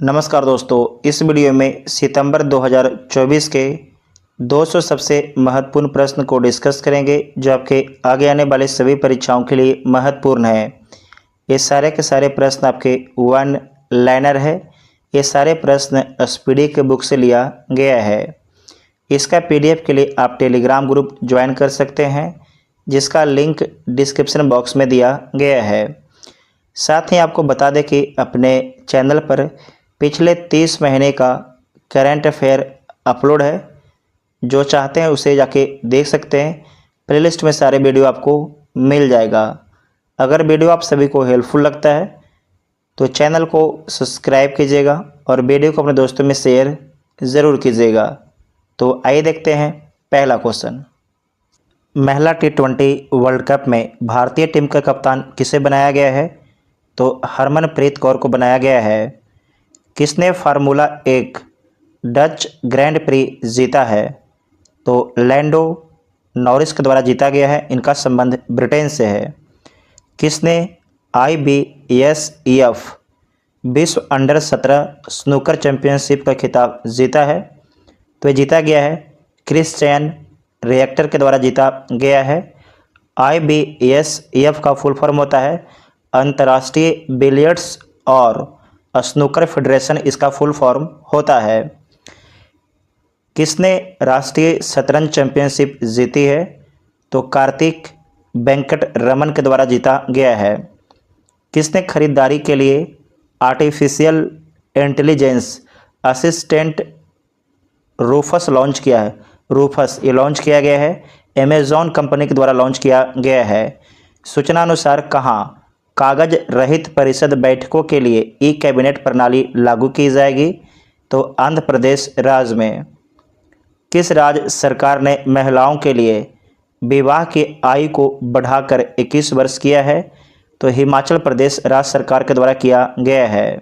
नमस्कार दोस्तों, इस वीडियो में सितंबर 2024 के 200 सबसे महत्वपूर्ण प्रश्न को डिस्कस करेंगे जो आपके आगे आने वाले सभी परीक्षाओं के लिए महत्वपूर्ण है। ये सारे के सारे प्रश्न आपके वन लाइनर है। ये सारे प्रश्न स्पीडी के बुक से लिया गया है। इसका पीडीएफ के लिए आप टेलीग्राम ग्रुप ज्वाइन कर सकते हैं, जिसका लिंक डिस्क्रिप्शन बॉक्स में दिया गया है। साथ ही आपको बता दें कि अपने चैनल पर पिछले 30 महीने का करंट अफेयर अपलोड है। जो चाहते हैं उसे जाके देख सकते हैं। प्लेलिस्ट में सारे वीडियो आपको मिल जाएगा। अगर वीडियो आप सभी को हेल्पफुल लगता है तो चैनल को सब्सक्राइब कीजिएगा और वीडियो को अपने दोस्तों में शेयर ज़रूर कीजिएगा। तो आइए देखते हैं पहला क्वेश्चन। महिला T20 वर्ल्ड कप में भारतीय टीम का कप्तान किसे बनाया गया है? तो हरमनप्रीत कौर को बनाया गया है। किसने फार्मूला 1 डच ग्रैंड प्री जीता है? तो लैंडो नॉरिस के द्वारा जीता गया है। इनका संबंध ब्रिटेन से है। किसने IBSEF विश्व अंडर 17 स्नूकर चैंपियनशिप का खिताब जीता है? तो ये जीता गया है क्रिश्चियन रिएक्टर के द्वारा जीता गया है। IBSEF का फुल फॉर्म होता है अंतर्राष्ट्रीय बिलियर्ड्स और स्नूकर फेडरेशन, इसका फुल फॉर्म होता है। किसने राष्ट्रीय शतरंज चैंपियनशिप जीती है? तो कार्तिक वेंकट रमन के द्वारा जीता गया है। किसने खरीदारी के लिए artificial intelligence assistant Rufus launch किया है? रूफस ये लॉन्च किया गया है अमेजॉन कंपनी के द्वारा लॉन्च किया गया है। सूचना अनुसार कहाँ कागज रहित परिषद बैठकों के लिए ई कैबिनेट प्रणाली लागू की जाएगी? तो आंध्र प्रदेश राज्य में। किस राज्य सरकार ने महिलाओं के लिए विवाह की आयु को बढ़ाकर 21 वर्ष किया है? तो हिमाचल प्रदेश राज्य सरकार के द्वारा किया गया है।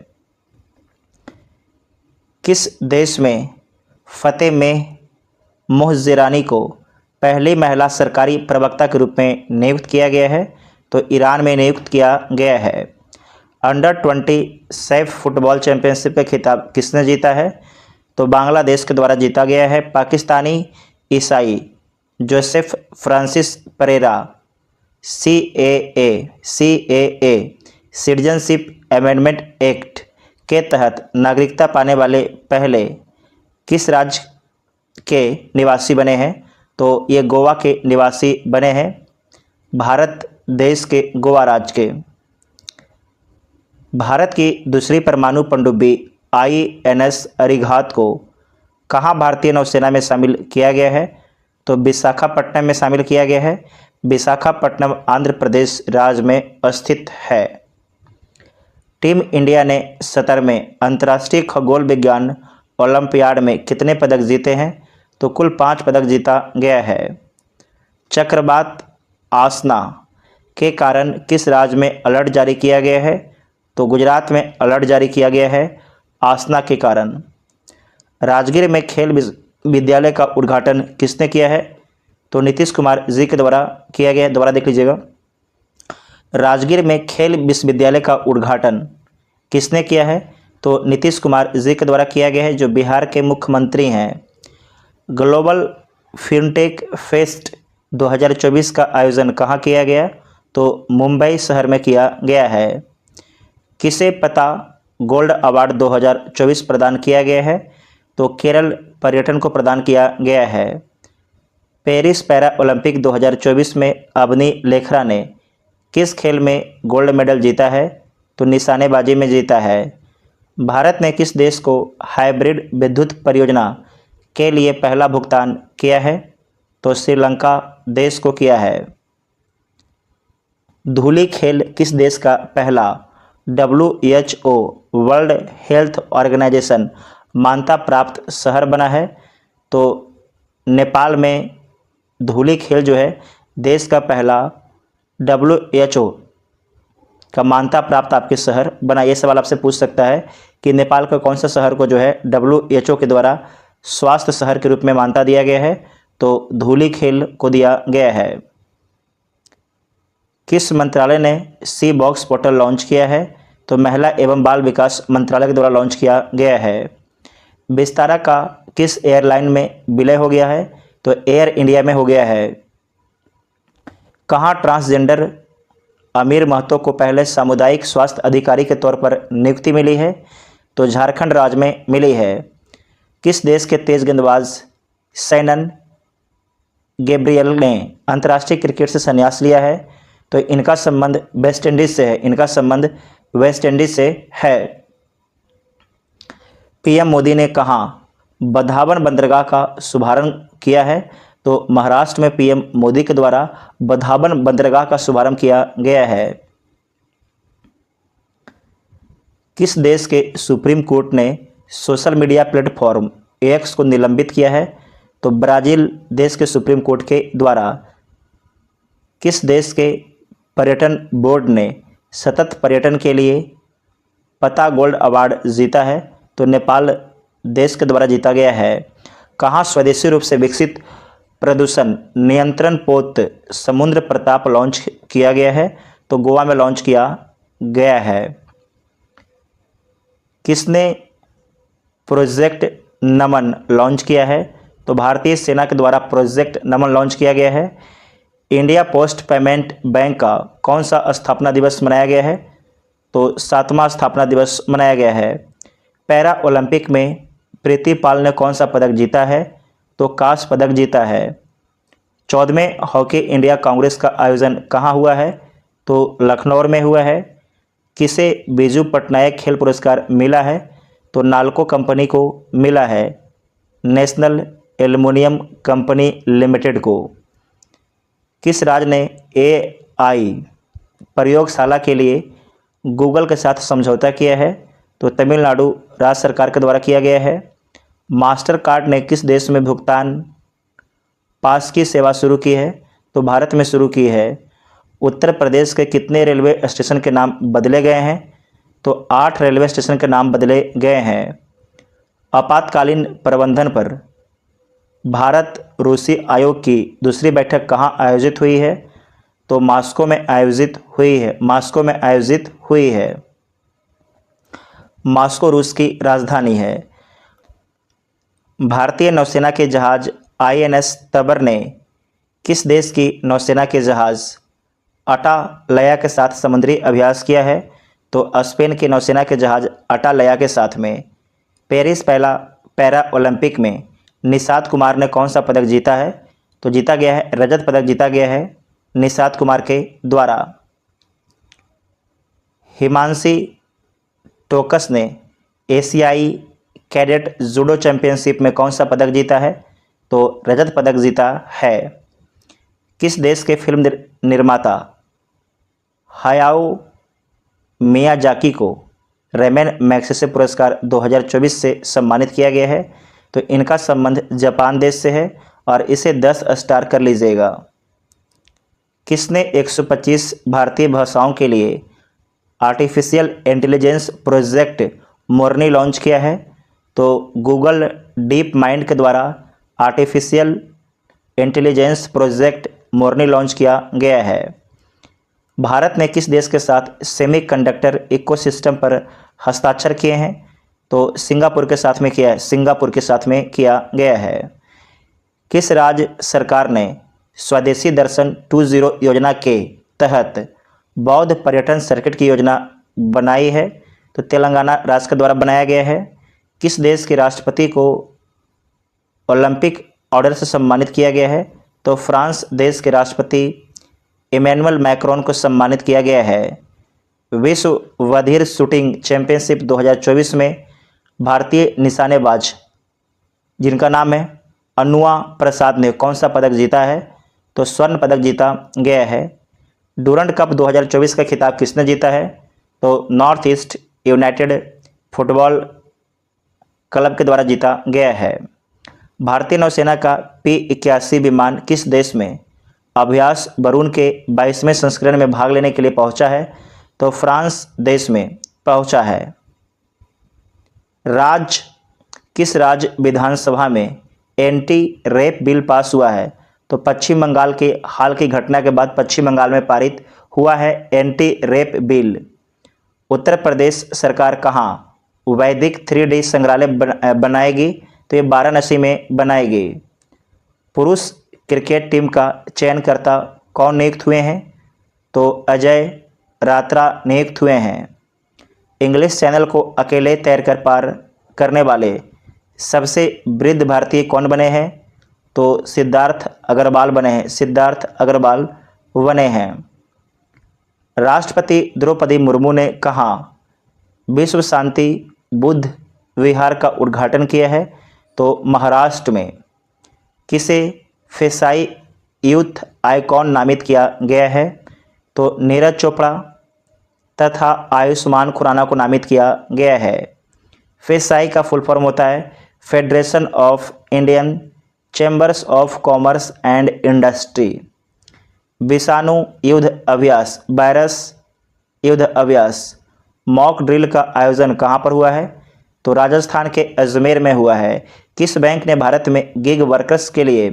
किस देश में फतेह में मोहजिरानी को पहली महिला सरकारी प्रवक्ता के रूप में नियुक्त किया गया है? तो ईरान में नियुक्त किया गया है। अंडर 20 सैफ फुटबॉल चैंपियनशिप का खिताब किसने जीता है? तो बांग्लादेश के द्वारा जीता गया है। पाकिस्तानी ईसाई Joseph Francis Pereira CAA citizenship amendment act के तहत नागरिकता पाने वाले पहले किस राज्य के निवासी बने हैं? तो ये गोवा के निवासी बने हैं, भारत देश के गोवा राज्य के। भारत की दूसरी परमाणु पनडुब्बी INS अरिहंत को कहाँ भारतीय नौसेना में शामिल किया गया है? तो विशाखापट्टनम में शामिल किया गया है। विशाखापट्टनम आंध्र प्रदेश राज्य में स्थित है। टीम इंडिया ने 17वें अंतर्राष्ट्रीय खगोल विज्ञान ओलंपियाड में कितने पदक जीते हैं? तो कुल 5 पदक जीता गया है। चक्रवात आसना के कारण किस राज्य में अलर्ट जारी किया गया है? तो गुजरात में अलर्ट जारी किया गया है आसना के कारण। राजगीर में खेल विद्यालय का उद्घाटन किसने किया है? तो नीतीश कुमार जी के द्वारा किया गया है। दोबारा देख लीजिएगा। राजगीर में खेल विश्वविद्यालय का उद्घाटन किसने किया है? तो नीतीश कुमार जी के द्वारा किया गया है, जो बिहार के मुख्यमंत्री हैं। ग्लोबल फिनटेक फेस्ट 2024 का आयोजन कहाँ किया गया? तो मुंबई शहर में किया गया है। किसे पता गोल्ड अवार्ड 2024 प्रदान किया गया है? तो केरल पर्यटन को प्रदान किया गया है। पेरिस पैरा ओलंपिक 2024 में अवनी लेखरा ने किस खेल में गोल्ड मेडल जीता है? तो निशानेबाजी में जीता है। भारत ने किस देश को हाइब्रिड विद्युत परियोजना के लिए पहला भुगतान किया है? तो श्रीलंका देश को किया है। धूली खेल किस देश का पहला WHO वर्ल्ड हेल्थ ऑर्गेनाइजेशन मान्यता प्राप्त शहर बना है? तो नेपाल में धूली खेल जो है देश का पहला WHO का मान्यता प्राप्त आपके शहर बना। ये सवाल आपसे पूछ सकता है कि नेपाल का कौन सा शहर को जो है WHO के द्वारा स्वास्थ्य शहर के रूप में मान्यता दिया गया है? तो धूली खेल को दिया गया है। किस मंत्रालय ने सी बॉक्स पोर्टल लॉन्च किया है? तो महिला एवं बाल विकास मंत्रालय के द्वारा लॉन्च किया गया है। विस्तारा का किस एयरलाइन में विलय हो गया है? तो एयर इंडिया में हो गया है। कहाँ ट्रांसजेंडर अमीर महतो को पहले सामुदायिक स्वास्थ्य अधिकारी के तौर पर नियुक्ति मिली है? तो झारखंड राज्य में मिली है। किस देश के तेज गेंदबाज सैनन गैब्रियल ने अंतर्राष्ट्रीय क्रिकेट से संन्यास लिया है? तो इनका संबंध वेस्ट इंडीज से है। इनका संबंध वेस्ट इंडीज से है। पीएम मोदी ने कहाँ बंधावन बंदरगाह का शुभारंभ किया है? तो महाराष्ट्र में पीएम मोदी के द्वारा बंधावन बंदरगाह का शुभारंभ किया गया है। किस देश के सुप्रीम कोर्ट ने सोशल मीडिया प्लेटफॉर्म एक्स को निलंबित किया है? तो ब्राजील देश के सुप्रीम कोर्ट के द्वारा। किस देश के पर्यटन बोर्ड ने सतत पर्यटन के लिए पता गोल्ड अवार्ड जीता है? तो नेपाल देश के द्वारा जीता गया है। कहाँ स्वदेशी रूप से विकसित प्रदूषण नियंत्रण पोत समुद्र प्रताप लॉन्च किया गया है? तो गोवा में लॉन्च किया गया है। किसने प्रोजेक्ट नमन लॉन्च किया है? तो भारतीय सेना के द्वारा प्रोजेक्ट नमन लॉन्च किया गया है। इंडिया पोस्ट पेमेंट बैंक का कौन सा स्थापना दिवस मनाया गया है? तो 7वां स्थापना दिवस मनाया गया है। पैरा ओलंपिक में प्रीति पाल ने कौन सा पदक जीता है? तो कांस्य पदक जीता है। 14वें हॉकी इंडिया कांग्रेस का आयोजन कहाँ हुआ है? तो लखनऊ में हुआ है। किसे बीजू पटनायक खेल पुरस्कार मिला है? तो नाल्को कंपनी को मिला है, नेशनल एल्युमिनियम कंपनी लिमिटेड को। किस राज्य ने एआई प्रयोगशाला के लिए गूगल के साथ समझौता किया है? तो तमिलनाडु राज्य सरकार के द्वारा किया गया है। मास्टर कार्ड ने किस देश में भुगतान पास की सेवा शुरू की है? तो भारत में शुरू की है। उत्तर प्रदेश के कितने रेलवे स्टेशन के नाम बदले गए हैं? तो 8 रेलवे स्टेशन के नाम बदले गए हैं। आपातकालीन प्रबंधन पर भारत रूसी आयोग की दूसरी बैठक कहाँ आयोजित हुई है? तो मॉस्को में आयोजित हुई है। मॉस्को में आयोजित हुई है। मॉस्को रूस की राजधानी है। भारतीय नौसेना के जहाज आईएनएस तबर ने किस देश की नौसेना के जहाज अटालया के साथ समुद्री अभ्यास किया है? तो स्पेन की नौसेना के जहाज अटालया के साथ में। पेरिस पहला पैरा ओलंपिक में निषाद कुमार ने कौन सा पदक जीता है? तो जीता गया है, रजत पदक जीता गया है निषाद कुमार के द्वारा। हिमांशी टोकस ने एशियाई कैडेट जूडो चैंपियनशिप में कौन सा पदक जीता है? तो रजत पदक जीता है। किस देश के फिल्म निर्माता हायाओ मियाजाकी को रेमन मैग्सेसे पुरस्कार 2024 से सम्मानित किया गया है? तो इनका संबंध जापान देश से है और इसे 10 स्टार कर लीजिएगा। किसने 125 भारतीय भाषाओं के लिए आर्टिफिशियल इंटेलिजेंस प्रोजेक्ट मोरनी लॉन्च किया है? तो गूगल डीप माइंड के द्वारा आर्टिफिशियल इंटेलिजेंस प्रोजेक्ट मोरनी लॉन्च किया गया है। भारत ने किस देश के साथ सेमीकंडक्टर इकोसिस्टम पर हस्ताक्षर किए हैं? तो सिंगापुर के साथ में किया है। सिंगापुर के साथ में किया गया है। किस राज्य सरकार ने स्वदेशी दर्शन 2.0 योजना के तहत बौद्ध पर्यटन सर्किट की योजना बनाई है? तो तेलंगाना राज्य के द्वारा बनाया गया है। किस देश के राष्ट्रपति को ओलंपिक ऑर्डर से सम्मानित किया गया है? तो फ्रांस देश के राष्ट्रपति इमैनुअल मैक्रोन को सम्मानित किया गया है। विश्व बधिर शूटिंग चैंपियनशिप 2024 में भारतीय निशानेबाज जिनका नाम है अनुआ प्रसाद ने कौन सा पदक जीता है? तो स्वर्ण पदक जीता गया है। डूरंड कप 2024 का खिताब किसने जीता है? तो north east United football club के द्वारा जीता गया है। भारतीय नौसेना का P-81 विमान किस देश में अभ्यास वरुण के 22वें संस्करण में भाग लेने के लिए पहुंचा है? तो फ्रांस देश में पहुंचा है। किस राज्य विधानसभा में एंटी रेप बिल पास हुआ है? तो पश्चिम बंगाल के हाल की घटना के बाद पश्चिम बंगाल में पारित हुआ है anti rape bill. Uttar Pradesh सरकार कहाँ वैदिक 3D संग्रहालय बनाएगी? तो ये वाराणसी में बनाएगी। पुरुष क्रिकेट टीम का चयनकर्ता कौन नियुक्त हुए हैं? तो अजय रात्रा नियुक्त हुए हैं। इंग्लिश चैनल को अकेले तैरकर पार करने वाले सबसे वृद्ध भारतीय कौन बने हैं? तो सिद्धार्थ अग्रवाल बने हैं। सिद्धार्थ अग्रवाल बने हैं। राष्ट्रपति द्रौपदी मुर्मू ने कहाँ विश्व शांति बुद्ध विहार का उद्घाटन किया है? तो महाराष्ट्र में। किसे फेसाई यूथ आइकॉन नामित किया गया है? तो नीरज चोपड़ा तथा आयुष्मान खुराना को नामित किया गया है। फेसाई का फुल फॉर्म होता है federation of Indian chambers of commerce and industry. विषाणु युद्ध अभ्यास, वायरस युद्ध अभ्यास मॉक ड्रिल का आयोजन कहाँ पर हुआ है? तो राजस्थान के अजमेर में हुआ है। किस बैंक ने भारत में गिग वर्कर्स के लिए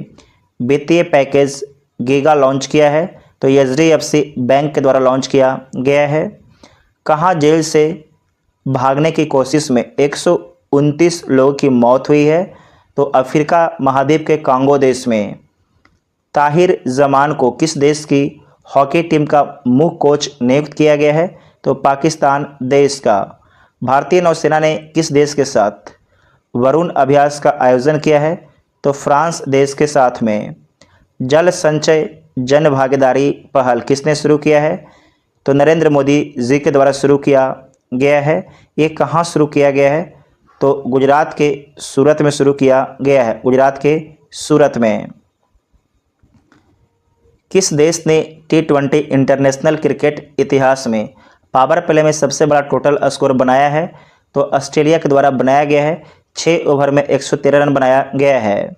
वित्तीय पैकेज गीगा लॉन्च किया है? तो HDFC बैंक के द्वारा लॉन्च किया गया है। कहाँ जेल से भागने की कोशिश में 129 लोगों की मौत हुई है? तो अफ्रीका महाद्वीप के कांगो देश में। ताहिर जमान को किस देश की हॉकी टीम का मुख्य कोच नियुक्त किया गया है? तो पाकिस्तान देश का। भारतीय नौसेना ने किस देश के साथ वरुण अभ्यास का आयोजन किया है? तो फ्रांस देश के साथ में। जल संचय जन भागीदारी पहल किसने शुरू किया है? तो नरेंद्र मोदी जी के द्वारा शुरू किया गया है। ये कहाँ शुरू किया गया है? तो गुजरात के सूरत में शुरू किया गया है। गुजरात के सूरत में। किस देश ने T20 इंटरनेशनल क्रिकेट इतिहास में पावर प्ले में सबसे बड़ा टोटल स्कोर बनाया है? तो ऑस्ट्रेलिया के द्वारा बनाया गया है। 6 ओवर में 113 रन बनाया गया है।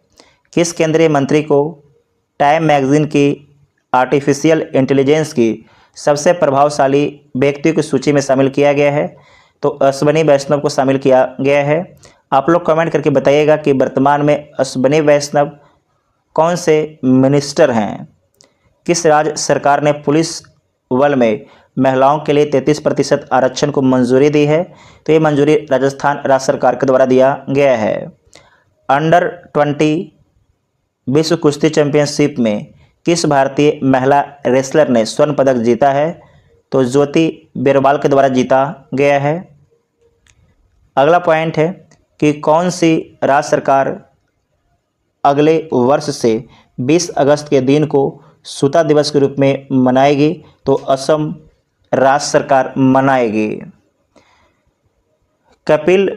किस केंद्रीय मंत्री को टाइम मैगजीन की आर्टिफिशियल इंटेलिजेंस की सबसे प्रभावशाली व्यक्तियों की सूची में शामिल किया गया है? तो अश्विनी वैष्णव को शामिल किया गया है। आप लोग कमेंट करके बताइएगा कि वर्तमान में अश्विनी वैष्णव कौन से मिनिस्टर हैं? किस राज्य सरकार ने पुलिस बल में महिलाओं के लिए 33% आरक्षण को मंजूरी दी है? तो ये मंजूरी राजस्थान राज्य सरकार के द्वारा दिया गया है। अंडर 20 विश्व कुश्ती चैंपियनशिप में किस भारतीय महिला रेसलर ने स्वर्ण पदक जीता है? तो ज्योति बेरवाल के द्वारा जीता गया है। अगला पॉइंट है कि कौन सी राज्य सरकार अगले वर्ष से 20 अगस्त के दिन को सूता दिवस के रूप में मनाएगी? तो असम राज्य सरकार मनाएगी। कपिल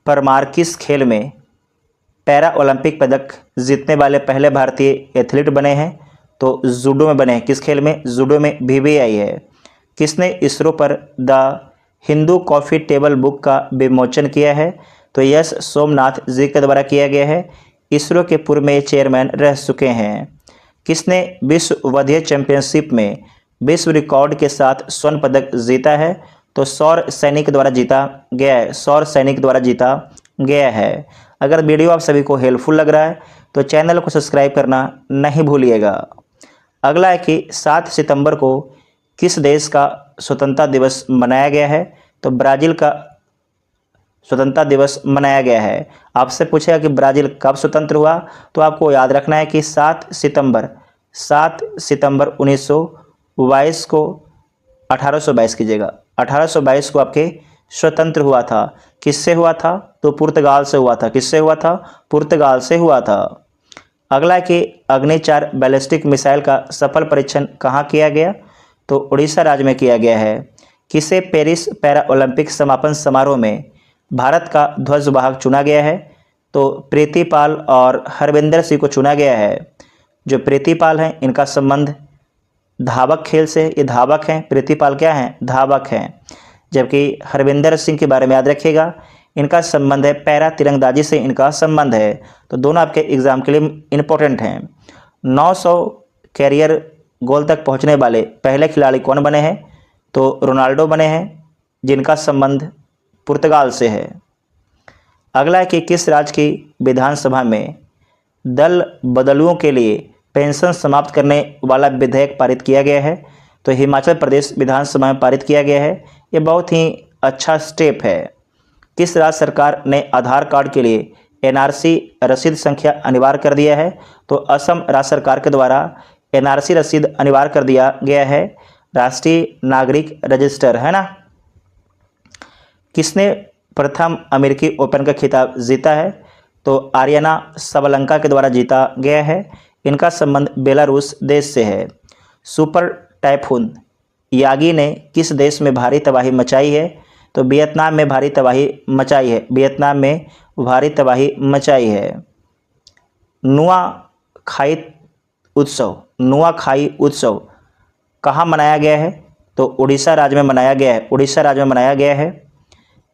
परमार किस खेल में पैरा ओलंपिक पदक जीतने वाले पहले भारतीय एथलीट बने हैं? तो जूडो में बने हैं। किस खेल में? जूडो में VBI है। किसने इसरो पर the Hindu coffee table book का विमोचन किया है? तो यश सोमनाथ जी के द्वारा किया गया है। इसरो के पूर्व में चेयरमैन रह चुके हैं। किसने विश्व वधीय चैंपियनशिप में विश्व रिकॉर्ड के साथ स्वर्ण पदक जीता है? तो सौर सैनिक द्वारा जीता गया है। सौर सैनिक द्वारा जीता गया है। अगर वीडियो आप सभी को हेल्पफुल लग रहा है तो चैनल को सब्सक्राइब करना नहीं भूलिएगा। अगला है कि 7 सितंबर को किस देश का स्वतंत्रता दिवस मनाया गया है? तो ब्राज़ील का स्वतंत्रता दिवस मनाया गया है। आपसे पूछेगा कि ब्राज़ील कब स्वतंत्र हुआ? तो आपको याद रखना है कि 7 सितंबर 1922 को 1822 कीजिएगा 1822 को आपके स्वतंत्र हुआ था। किससे हुआ था? तो पुर्तगाल से हुआ था। किससे हुआ था? पुर्तगाल से हुआ था। अगला कि अग्नि 4 बैलिस्टिक मिसाइल का सफल परीक्षण कहाँ किया गया? तो उड़ीसा राज्य में किया गया है। किसे पेरिस पैरा ओलंपिक समापन समारोह में भारत का ध्वजवाहक चुना गया है? तो प्रीति पाल और हरविंदर सिंह को चुना गया है। जो प्रीति पाल हैं इनका संबंध धावक खेल से, ये धावक हैं। प्रीति पाल क्या हैं? धावक हैं। जबकि हरविंदर सिंह के बारे में याद रखिएगा, इनका संबंध है पैरा तिरंगबाजी से, इनका संबंध है। तो दोनों आपके एग्जाम के लिए इम्पोर्टेंट हैं। 900 कैरियर गोल तक पहुंचने वाले पहले खिलाड़ी कौन बने हैं? तो रोनाल्डो बने हैं, जिनका संबंध पुर्तगाल से है। अगला है कि किस राज्य की विधानसभा में दल बदलुओं के लिए पेंशन समाप्त करने वाला विधेयक पारित किया गया है? तो हिमाचल प्रदेश विधानसभा में पारित किया गया है। ये बहुत ही अच्छा स्टेप है। किस राज्य सरकार ने आधार कार्ड के लिए एनआरसी रसीद संख्या अनिवार्य कर दिया है? तो असम राज्य सरकार के द्वारा एनआरसी रसीद अनिवार्य कर दिया गया है, राष्ट्रीय नागरिक रजिस्टर, है ना। किसने प्रथम अमेरिकी ओपन का खिताब जीता है? तो आर्याना सबलंका के द्वारा जीता गया है। इनका संबंध बेलारूस देश से है। सुपर टाइफून यागी ने किस देश में भारी तबाही मचाई है? तो वियतनाम में भारी तबाही मचाई है, वियतनाम में भारी तबाही मचाई है। नुआखाई उत्सव कहाँ मनाया गया है? तो उड़ीसा राज्य में मनाया गया है, उड़ीसा राज्य में मनाया गया है।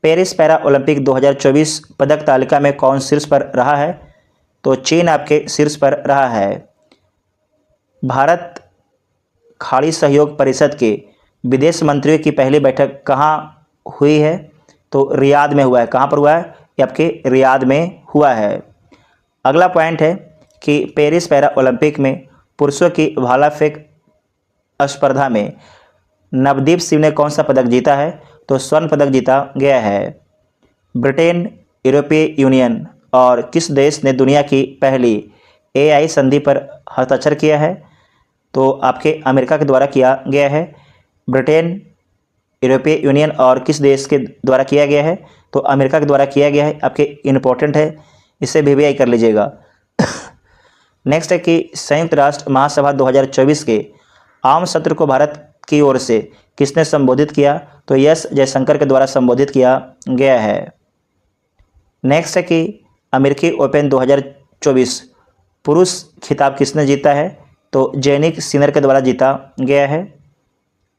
पेरिस पैरा ओलंपिक 2024 पदक तालिका में कौन शीर्ष पर रहा है? तो चीन आपके शीर्ष पर रहा है। भारत खाड़ी सहयोग परिषद के विदेश मंत्रियों की पहली बैठक कहाँ हुई है? तो रियाद में हुआ है। कहाँ पर हुआ है? ये आपके रियाद में हुआ है। अगला पॉइंट है कि पेरिस पैरा ओलंपिक में पुरुषों की भाला फेंक स्पर्धा में नवदीप सिंह ने कौन सा पदक जीता है? तो स्वर्ण पदक जीता गया है। ब्रिटेन, यूरोपीय यूनियन और किस देश ने दुनिया की पहली एआई संधि पर हस्ताक्षर किया है? तो आपके अमेरिका के द्वारा किया गया है। ब्रिटेन, यूरोपीय यूनियन और किस देश के द्वारा किया गया है? तो अमेरिका के द्वारा किया गया है। आपके इम्पोर्टेंट है, इसे वीवीआई कर लीजिएगा। नेक्स्ट है कि संयुक्त राष्ट्र महासभा 2024 के आम सत्र को भारत की ओर से किसने संबोधित किया? तो एस जयशंकर के द्वारा संबोधित किया गया है। नेक्स्ट है कि अमेरिकी ओपन 2024 पुरुष खिताब किसने जीता है? तो जेनिक सिनर के द्वारा जीता गया है।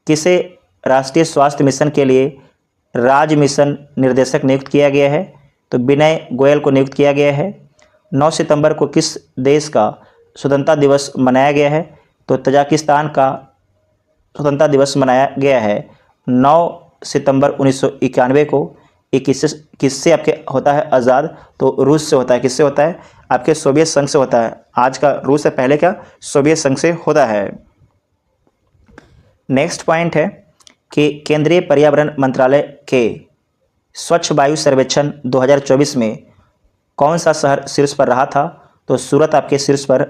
किसे राष्ट्रीय स्वास्थ्य मिशन के लिए राज्य मिशन निर्देशक नियुक्त किया गया है? तो विनय गोयल को नियुक्त किया गया है। 9 सितंबर को किस देश का स्वतंत्रता दिवस मनाया गया है? तो तजाकिस्तान का स्वतंत्रता दिवस मनाया गया है 9 सितंबर 1991 को। ये किससे आपके होता है आज़ाद? तो रूस से होता है। किससे होता है? आपके सोवियत संघ से होता है। आज का रूस से पहले क्या सोवियत संघ से होता है। नेक्स्ट पॉइंट है कि केंद्रीय पर्यावरण मंत्रालय के स्वच्छ वायु सर्वेक्षण 2024 में कौन सा शहर शीर्ष पर रहा था? तो सूरत आपके शीर्ष पर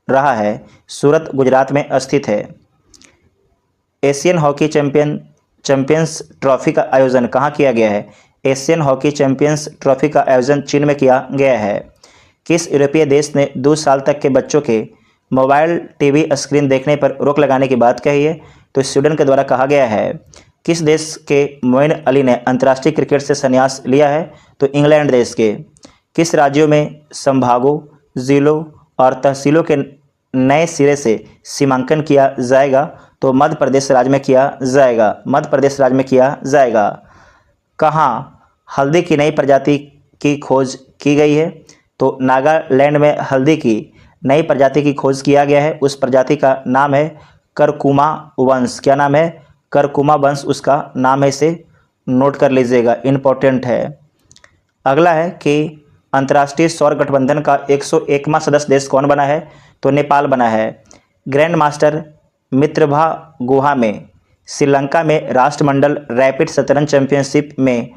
रहा है। सूरत गुजरात में स्थित है। एशियन हॉकी चैंपियंस ट्रॉफी का आयोजन कहाँ किया गया है? एशियन हॉकी चैंपियंस ट्रॉफी का आयोजन चीन में किया गया है। किस यूरोपीय देश ने 2 साल तक के बच्चों के मोबाइल टीवी स्क्रीन देखने पर रोक लगाने की बात कही है? तो स्वीडन के द्वारा कहा गया है। किस देश के मोइन अली ने अंतर्राष्ट्रीय क्रिकेट से संन्यास लिया है? तो इंग्लैंड देश के। किस राज्यों में संभागों, जिलों और तहसीलों के नए सिरे से सीमांकन किया जाएगा? तो मध्य प्रदेश राज्य में किया जाएगा, मध्य प्रदेश राज्य में किया जाएगा। कहाँ हल्दी की नई प्रजाति की खोज की गई है? तो नागालैंड में हल्दी की नई प्रजाति की खोज किया गया है। उस प्रजाति का नाम है करकुमा वंश। क्या नाम है? करकुमा वंश उसका नाम है, इसे नोट कर लीजिएगा, इम्पोर्टेंट है। अगला है कि अंतर्राष्ट्रीय सौर गठबंधन का 101वां सदस्य देश कौन बना है? तो नेपाल बना है। ग्रैंड मास्टर मित्रभा गुहा में श्रीलंका में राष्ट्रमंडल रैपिड शतरंज चैंपियनशिप में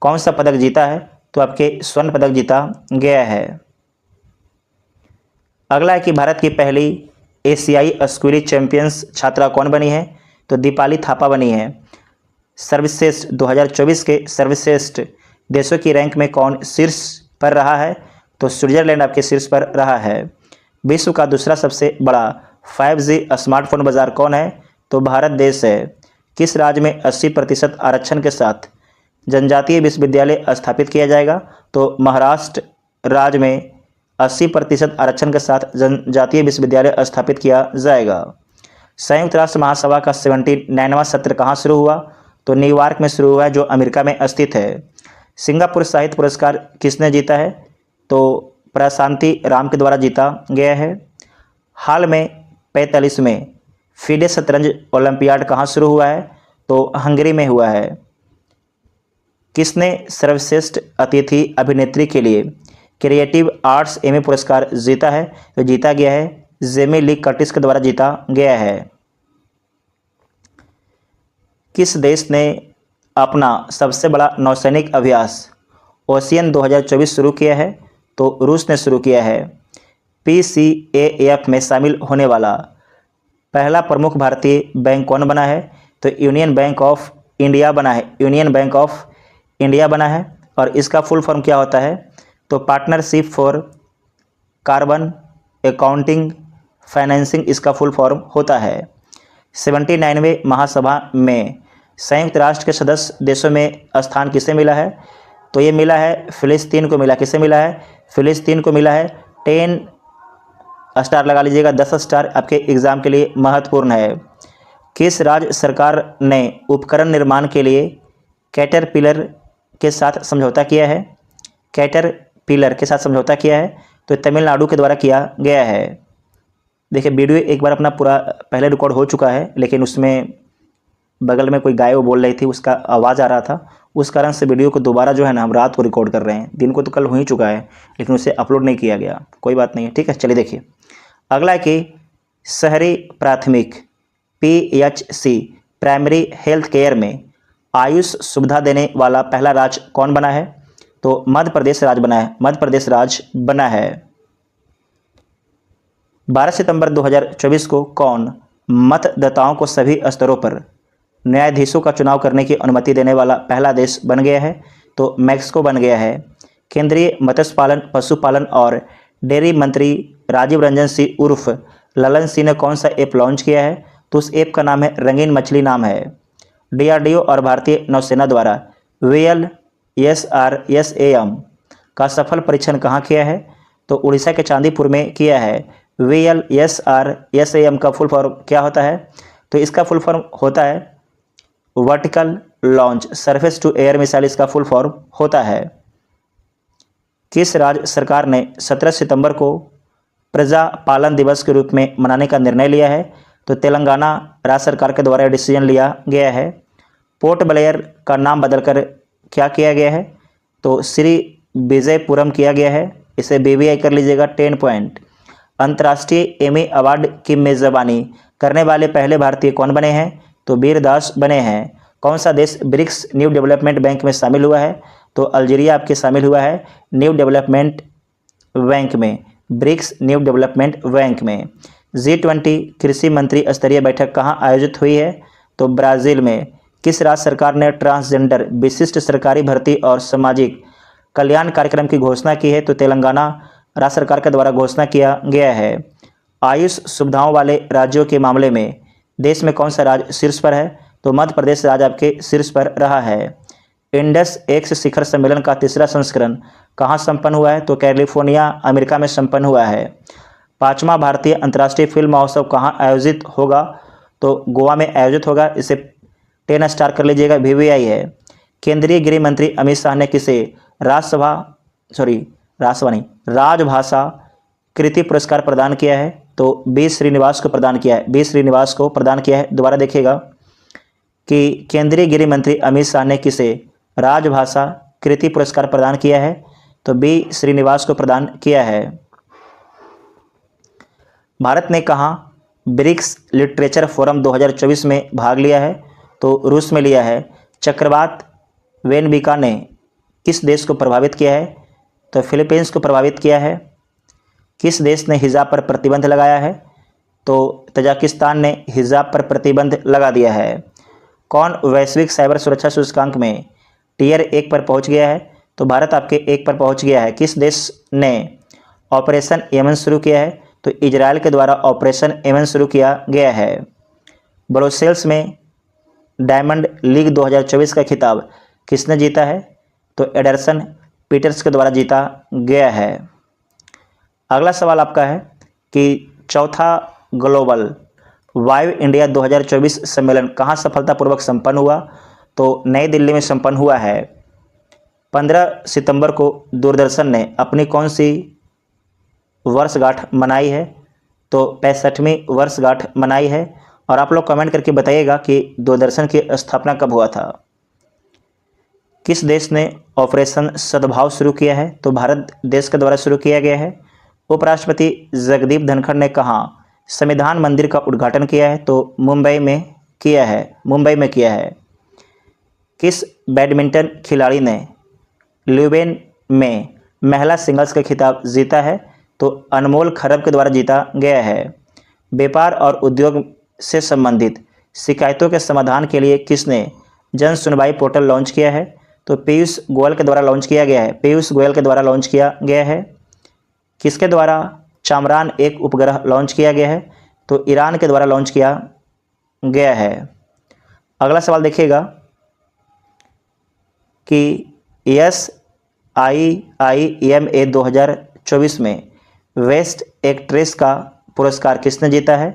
कौन सा पदक जीता है? तो आपके स्वर्ण पदक जीता गया है। अगला है कि भारत की पहली एशियाई स्कूली चैंपियंस छात्रा कौन बनी है? तो दीपाली थापा बनी है। सर्वश्रेष्ठ 2024 के सर्वश्रेष्ठ देशों की रैंक में कौन शीर्ष पर रहा है? तो स्विट्जरलैंड आपके शीर्ष पर रहा है। विश्व का दूसरा सबसे बड़ा 5G स्मार्टफोन बाजार कौन है? तो भारत देश है। किस राज्य में 80% आरक्षण के साथ जनजातीय विश्वविद्यालय स्थापित किया जाएगा? तो महाराष्ट्र राज्य में 80% आरक्षण के साथ जनजातीय विश्वविद्यालय स्थापित किया जाएगा। संयुक्त राष्ट्र महासभा का 79वां सत्र कहाँ शुरू हुआ? तो न्यूयॉर्क में शुरू हुआ है, जो अमेरिका में स्थित है। सिंगापुर साहित्य पुरस्कार किसने जीता है? तो प्रशांति राम के द्वारा जीता गया है। हाल में 45वें फीडे शतरंज ओलंपियाड कहाँ शुरू हुआ है? तो हंगरी में हुआ है। किसने सर्वश्रेष्ठ अतिथि अभिनेत्री के लिए क्रिएटिव आर्ट्स एमी पुरस्कार जीता है? तो जीता गया है जेमी ली कर्टिस के द्वारा जीता गया है। किस देश ने अपना सबसे बड़ा नौसैनिक अभ्यास ओशियन 2024 शुरू किया है? तो रूस ने शुरू किया है। PCAF में शामिल होने वाला पहला प्रमुख भारतीय बैंक कौन बना है? तो यूनियन बैंक ऑफ इंडिया बना है। यूनियन बैंक ऑफ इंडिया बना है। और इसका फुल फॉर्म क्या होता है? तो partnership for carbon accounting financing इसका फुल फॉर्म होता है। 79वें महासभा में संयुक्त राष्ट्र के सदस्य देशों में स्थान किसे मिला है? तो ये मिला है फिलिस्तीन को मिला। किसे मिला है? फिलिस्तीन को मिला है। 10 स्टार लगा लीजिएगा, 10 स्टार आपके एग्जाम के लिए महत्वपूर्ण है। किस राज्य सरकार ने उपकरण निर्माण के लिए कैटरपिलर के साथ समझौता किया है? कैटरपिलर के साथ समझौता किया है तो तमिलनाडु के द्वारा किया गया है। देखिए वीडियो एक बार अपना पूरा पहले रिकॉर्ड हो चुका है, लेकिन उसमें बगल में कोई गाय वो बोल रही थी, उसका आवाज़ आ रहा था, उस कारण से वीडियो को दोबारा जो है ना हम रात को रिकॉर्ड कर रहे हैं। दिन को तो कल हो ही चुका है, लेकिन उसे अपलोड नहीं किया गया। कोई बात नहीं है, ठीक है। चलिए देखिए अगला है कि शहरी प्राथमिक PHC प्राइमरी हेल्थ केयर में आयुष सुविधा देने वाला पहला राज्य कौन बना है? तो मध्य प्रदेश राज्य बना है। मध्य प्रदेश राज्य बना है। 12 सितंबर 2024 को कौन मतदाताओं को सभी स्तरों पर न्यायाधीशों का चुनाव करने की अनुमति देने वाला पहला देश बन गया है? तो मैक्सिको बन गया है। केंद्रीय मत्स्य पालन, पशुपालन और डेयरी मंत्री राजीव रंजन सिंह उर्फ ललन सिंह ने कौन सा ऐप लॉन्च किया है? तो उस ऐप का नाम है रंगीन मछली नाम है। DRDO और भारतीय नौसेना द्वारा VLSRSAM का सफल परीक्षण कहाँ किया है? तो उड़ीसा के चांदीपुर में किया है। VLSRSAM का फुल फॉर्म क्या होता है? तो इसका फुल फॉर्म होता है vertical launch surface to air missile, इसका फुल फॉर्म होता है। किस राज्य सरकार ने 17 सितंबर को प्रजा पालन दिवस के रूप में मनाने का निर्णय लिया है? तो तेलंगाना राज्य सरकार के द्वारा डिसीजन लिया गया है। पोर्ट ब्लेयर का नाम बदलकर क्या किया गया है? तो श्री विजयपुरम किया गया है। इसे BBI कर लीजिएगा 10 पॉइंट। अंतर्राष्ट्रीय एमी अवार्ड की मेज़बानी करने वाले पहले भारतीय कौन बने हैं? तो वीरदास बने हैं। कौन सा देश ब्रिक्स न्यू डेवलपमेंट बैंक में शामिल हुआ है? तो अल्जीरिया आपके शामिल हुआ है न्यू डेवलपमेंट बैंक में, ब्रिक्स न्यू डेवलपमेंट बैंक में। G20 कृषि मंत्री स्तरीय बैठक कहाँ आयोजित हुई है? तो ब्राज़ील में। किस राज्य सरकार ने ट्रांसजेंडर विशिष्ट सरकारी भर्ती और सामाजिक कल्याण कार्यक्रम की घोषणा की है? तो तेलंगाना राज्य सरकार के द्वारा घोषणा किया गया है। आयुष सुविधाओं वाले राज्यों के मामले में देश में कौन सा राज्य शीर्ष पर है? तो मध्य प्रदेश राज्य आपके शीर्ष पर रहा है। इंडस एक्स शिखर सम्मेलन का तीसरा संस्करण कहाँ संपन्न हुआ है? तो कैलिफोर्निया अमेरिका में संपन्न हुआ है। 5वां भारतीय अंतर्राष्ट्रीय फिल्म महोत्सव कहाँ आयोजित होगा? तो गोवा में आयोजित होगा। इसे 10 स्टार कर लीजिएगा, BBI है। केंद्रीय गृह मंत्री अमित शाह ने किसे राजभाषा कृति पुरस्कार प्रदान किया है? तो B श्रीनिवास को प्रदान किया है। B श्रीनिवास को प्रदान किया है। दोबारा देखिएगा कि केंद्रीय गृह मंत्री अमित शाह ने किसे राजभाषा कृति पुरस्कार प्रदान किया है? तो B श्रीनिवास को प्रदान किया है। भारत ने कहाँ ब्रिक्स लिटरेचर फोरम 2024 में भाग लिया है? तो रूस में लिया है। चक्रवात वेनबिका ने किस देश को प्रभावित किया है? तो फिलीपींस को प्रभावित किया है। किस देश ने हिजाब पर प्रतिबंध लगाया है? तो तजाकिस्तान ने हिजाब पर प्रतिबंध लगा दिया है। कौन वैश्विक साइबर सुरक्षा सूचकांक में टियर 1 पर पहुंच गया है? तो भारत आपके 1 पर पहुंच गया है। किस देश ने ऑपरेशन यमन शुरू किया है? तो इजराइल के द्वारा ऑपरेशन यमन शुरू किया गया है। ब्रुसेल्स में डायमंड लीग 2024 का खिताब किसने जीता है? तो एडरसन पीटर्स के द्वारा जीता गया है। अगला सवाल आपका है कि चौथा ग्लोबल वाइव इंडिया 2024 सम्मेलन कहाँ सफलतापूर्वक संपन्न हुआ? तो नई दिल्ली में संपन्न हुआ है। 15 सितंबर को दूरदर्शन ने अपनी कौन सी वर्षगांठ मनाई है? तो 65वीं वर्षगांठ मनाई है। और आप लोग कमेंट करके बताइएगा कि दूरदर्शन की स्थापना कब हुआ था। किस देश ने ऑपरेशन सद्भाव शुरू किया है? तो भारत देश के द्वारा शुरू किया गया है। उपराष्ट्रपति जगदीप धनखड़ ने कहाँ संविधान मंदिर का उद्घाटन किया है? तो मुंबई में किया है। किस बैडमिंटन खिलाड़ी ने ल्यूबेन में महिला सिंगल्स का खिताब जीता है? तो अनमोल खरब के द्वारा जीता गया है। व्यापार और उद्योग से संबंधित शिकायतों के समाधान के लिए किसने जन सुनवाई पोर्टल लॉन्च किया है? तो पीयूष गोयल के द्वारा लॉन्च किया गया है। पीयूष गोयल के द्वारा लॉन्च किया गया है। किसके द्वारा चांद्रयान 1 उपग्रह लॉन्च किया गया है? तो ईरान के द्वारा लॉन्च किया गया है। अगला सवाल देखिएगा कि SIIMA 2024 में बेस्ट एक्ट्रेस का पुरस्कार किसने जीता है?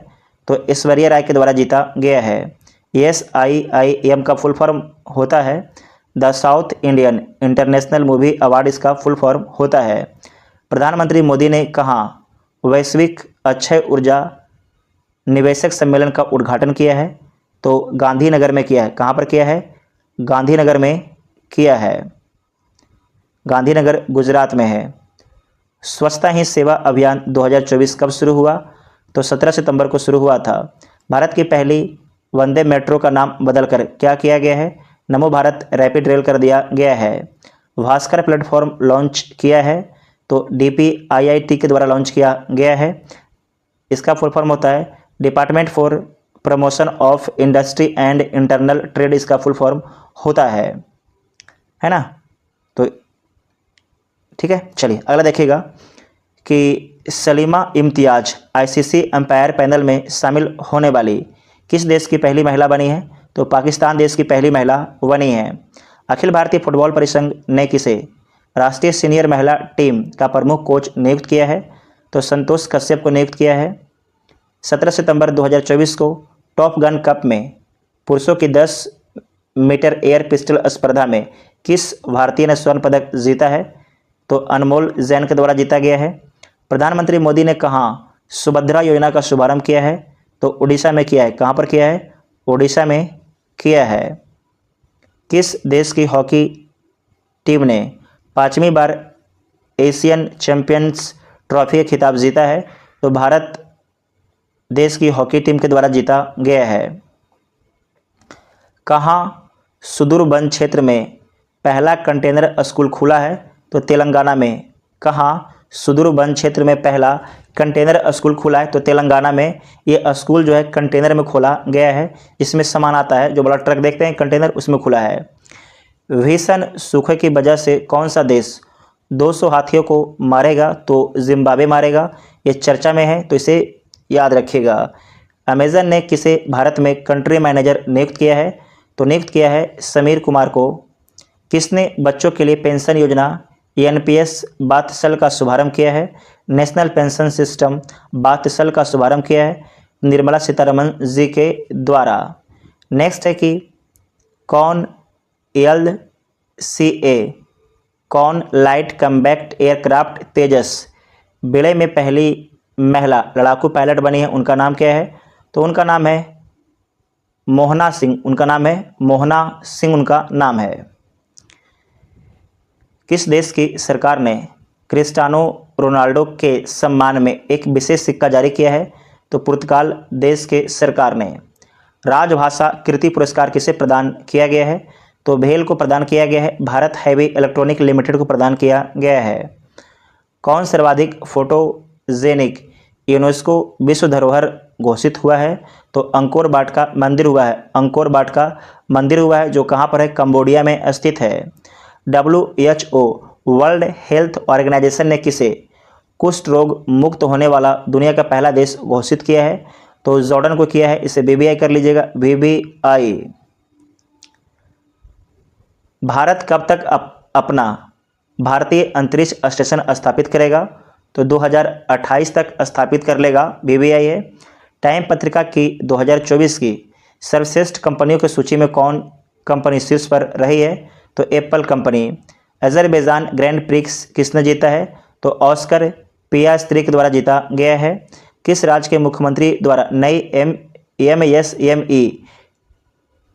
तो ऐश्वर्या राय के द्वारा जीता गया है। SIIM का फुल फॉर्म होता है the south Indian international movie award, इसका फुल फॉर्म होता है। प्रधानमंत्री मोदी ने कहाँ वैश्विक अक्षय ऊर्जा निवेशक सम्मेलन का उद्घाटन किया है? तो गांधीनगर में किया है। कहाँ पर किया है? गांधीनगर में किया है। गांधीनगर गुजरात में है। स्वच्छता ही सेवा अभियान 2024 कब शुरू हुआ? तो 17 सितंबर को शुरू हुआ था। भारत की पहली वंदे मेट्रो का नाम बदलकर क्या किया गया है? नमो भारत रैपिड रेल कर दिया गया है। भास्कर प्लेटफॉर्म लॉन्च किया है? तो DPIIT के द्वारा लॉन्च किया गया है। इसका फुल फॉर्म होता है department for promotion of industry and internal trade, इसका फुल फॉर्म होता है ना। तो ठीक है, चलिए अगला देखिएगा कि Salima Imtiaz ICC umpire panel में शामिल होने वाली किस देश की पहली महिला बनी है? तो पाकिस्तान देश की पहली महिला बनी है। अखिल भारतीय फुटबॉल परिसंघ ने किसे राष्ट्रीय सीनियर महिला टीम का प्रमुख कोच नियुक्त किया है? तो संतोष कश्यप को नियुक्त किया है। 17 सितंबर 2024 को टॉप गन कप में पुरुषों की 10 मीटर एयर पिस्टल स्पर्धा में किस भारतीय ने स्वर्ण पदक जीता है? तो अनमोल जैन के द्वारा जीता गया है। प्रधानमंत्री मोदी ने कहाँ सुभद्रा योजना का शुभारंभ किया है? तो उड़ीसा में किया है। कहाँ पर किया है? उड़ीसा में किया है। किस देश की हॉकी टीम ने 5वीं बार एशियन चैंपियंस ट्रॉफी का खिताब जीता है? तो भारत देश की हॉकी टीम के द्वारा जीता गया है। कहाँ सुदूर वन क्षेत्र में पहला कंटेनर स्कूल खुला है? तो तेलंगाना में। कहाँ सुदूर वन क्षेत्र में पहला कंटेनर स्कूल खुला है? तो तेलंगाना में ये स्कूल जो है कंटेनर में खोला गया है। इसमें सामान आता है, जो बड़ा ट्रक देखते हैं कंटेनर, उसमें खुला है। भीषण सूखे की वजह से कौन सा देश 200 हाथियों को मारेगा? तो जिम्बाब्वे मारेगा। ये चर्चा में है, तो इसे याद रखिएगा। अमेजन ने किसे भारत में कंट्री मैनेजर नियुक्त किया है? तो नियुक्त किया है समीर कुमार को। किसने बच्चों के लिए पेंशन योजना NPS बातसल का शुभारंभ किया है? नेशनल पेंशन सिस्टम बातसल का शुभारंभ किया है निर्मला सीतारमन जी के द्वारा। नेक्स्ट है कि कौन LCA कौन लाइट कम्बैक्ट एयरक्राफ्ट तेजस बेड़े में पहली महिला लड़ाकू पायलट बनी है? उनका नाम क्या है? तो उनका नाम है मोहना सिंह। उनका नाम है मोहना सिंह, उनका नाम है। किस देश की सरकार ने क्रिस्टियानो रोनाल्डो के सम्मान में एक विशेष सिक्का जारी किया है? तो पुर्तगाल देश के सरकार ने। राजभाषा कृति पुरस्कार किसे प्रदान किया गया है? तो भेल को प्रदान किया गया है। भारत हैवी इलेक्ट्रॉनिक लिमिटेड को प्रदान किया गया है। कौन सर्वाधिक फोटोजेनिक यूनेस्को विश्व धरोहर घोषित हुआ है? तो अंकोर वाट का मंदिर हुआ है। अंकोर वाट का मंदिर हुआ है, जो कहाँ पर है? कंबोडिया में स्थित है। WHO वर्ल्ड हेल्थ ऑर्गेनाइजेशन ने किसे कुष्ठ रोग मुक्त होने वाला दुनिया का पहला देश घोषित किया है? तो जॉर्डन को किया है। इसे BBI कर लीजिएगा, BBI। भारत कब तक अपना भारतीय अंतरिक्ष स्टेशन स्थापित करेगा? तो 2028 तक स्थापित कर लेगा, BBI है। टाइम पत्रिका की 2024 की सर्वश्रेष्ठ कंपनियों की सूची में कौन कंपनी शीर्ष पर रही है? तो Apple company. Azerbaijan grand prix किसने जीता है? तो ऑस्कर पियास्त्री के द्वारा जीता गया है। किस राज्य के मुख्यमंत्री द्वारा नई MSME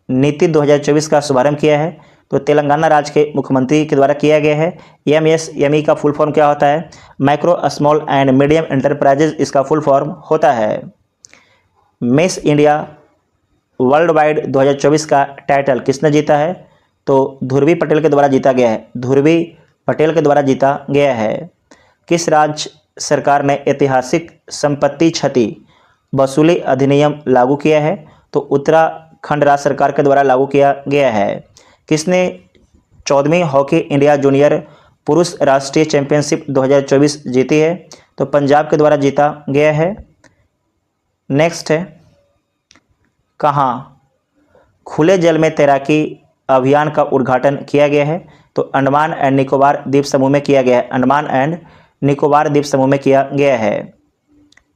नीति 2024 का शुभारंभ किया है? तो तेलंगाना राज्य के मुख्यमंत्री के द्वारा किया गया है। MSME का फुल फॉर्म क्या होता है? Micro small and medium enterprises, इसका फुल फॉर्म होता है। मिस इंडिया वर्ल्ड वाइड 2024 का टाइटल किसने जीता है? तो ध्रुवी पटेल के द्वारा जीता गया है, ध्रुवी पटेल के द्वारा जीता गया है। किस राज्य सरकार ने ऐतिहासिक संपत्ति क्षति वसूली अधिनियम लागू किया है? तो उत्तराखंड राज्य सरकार के द्वारा लागू किया गया है। किसने 14वीं हॉकी इंडिया जूनियर पुरुष राष्ट्रीय चैंपियनशिप 2024 जीती है? तो पंजाब के द्वारा जीता गया है। नेक्स्ट है, कहाँ खुले जल में तैराकी अभियान का उद्घाटन किया गया है? तो अंडमान एंड निकोबार द्वीप समूह में किया गया है, अंडमान एंड निकोबार द्वीप समूह में किया गया है।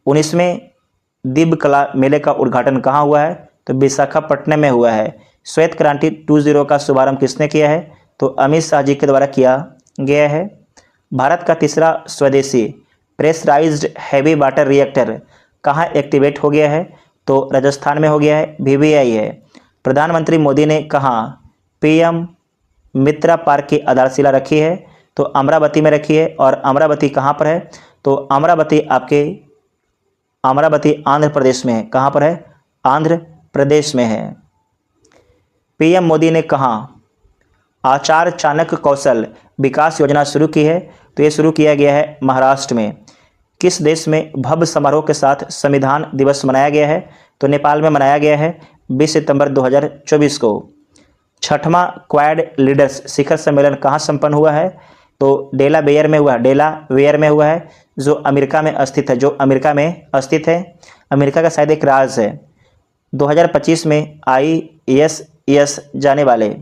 19वें दिव्य कला मेले का उद्घाटन कहाँ हुआ है? तो विशाखापट्टनम में हुआ है। श्वेत क्रांति 2.0 का शुभारंभ किसने किया है? तो अमित शाह जी के द्वारा किया गया है। भारत का तीसरा स्वदेशी प्रेशराइज्ड हैवी वाटर रिएक्टर कहाँ एक्टिवेट हो गया है? तो राजस्थान में हो गया है, VVI है। प्रधानमंत्री मोदी ने कहाँ PM मित्रा पार्क की आधारशिला रखी है? तो अमरावती में रखी है। और अमरावती कहाँ पर है? तो अमरावती आंध्र प्रदेश में है। कहाँ पर है? आंध्र प्रदेश में है। PM मोदी ने कहाँ आचार्य चाणक्य कौशल विकास योजना शुरू की है? तो ये शुरू किया गया है महाराष्ट्र में। किस देश में भव्य समारोह के साथ संविधान दिवस मनाया गया है? तो नेपाल में मनाया गया है 20 सितंबर 2024 को। 6वां क्वाड लीडर्स शिखर सम्मेलन कहाँ संपन्न हुआ है? तो डेलावेयर में हुआ है, जो अमेरिका में स्थित है, अमेरिका का शायद एक राज्य है। 2025 में ISS जाने वाले,